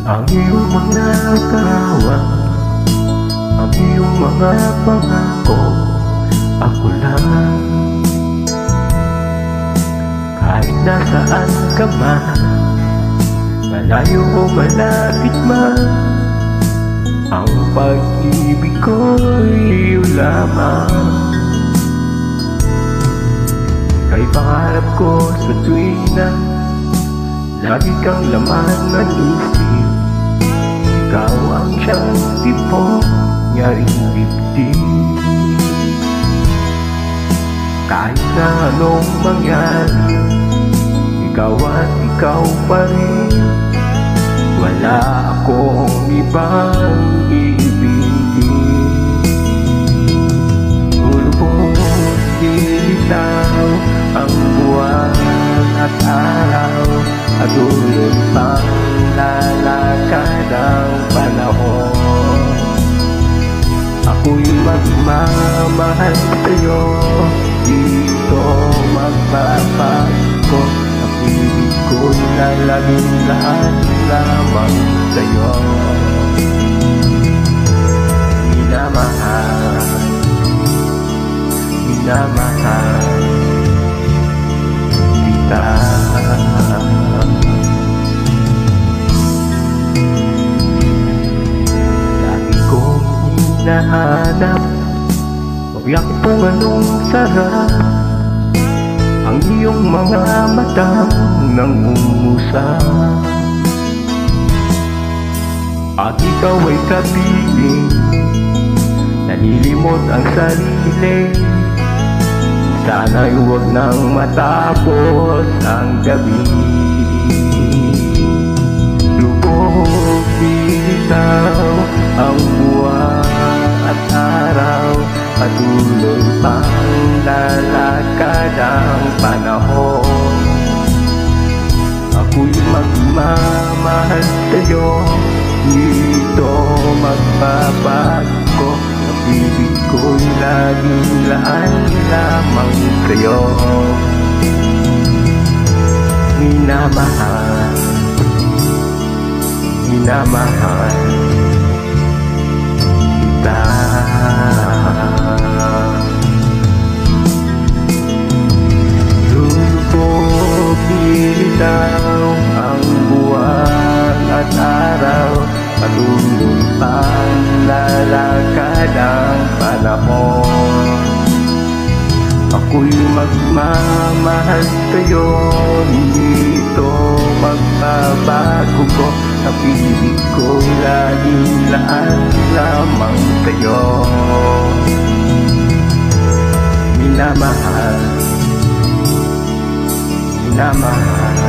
Ang iyong mga kawan, ang iyong mga pangako, ako lang. Kahit nasaan ka man, malayo o malapit man, ang pag-ibig ko'y iyo lamang. Ika'y pangarap ko sa tuwing na lagi kang laman ng isip. Ikaw ang siyang tipo nyaring dibdib. Kahit na anong mangyari, ikaw at ikaw pa rin. Wala akong ibang iibigin. Lubos dilitaw ang buwan at araw, at ulod pang lalakad ang panahon. Ako'y magmamahal sa'yo, dito magbabago. Ang ibig ko'y lalaging lahat lamang sa'yo. Minamahal, minamahal kita. Lagi kong hinahanap, pabiyak kung anong sarap ang iyong mga matang nangungusap. At ikaw ay kapiling, nalilimot ang sarili. Sana'y huwag nang matapos ang gabi. Lubog bitaw ang buwan at araw, at tuloy pang lalakad ang panahon. Ako'y magmamahal sa'yo, dito magbabago. Ang ibig ko'y laging laan lamang sa'yo. Minamahal, minamahal kita. Lubog bitaw ang buwan at araw, patuloy pang lalakad ang panahon. Ako'y magmamahal sa'yo, dito magbabago ko. Ang ibig ko'y laging laan lamang sa'yo. Minamahal, minamahal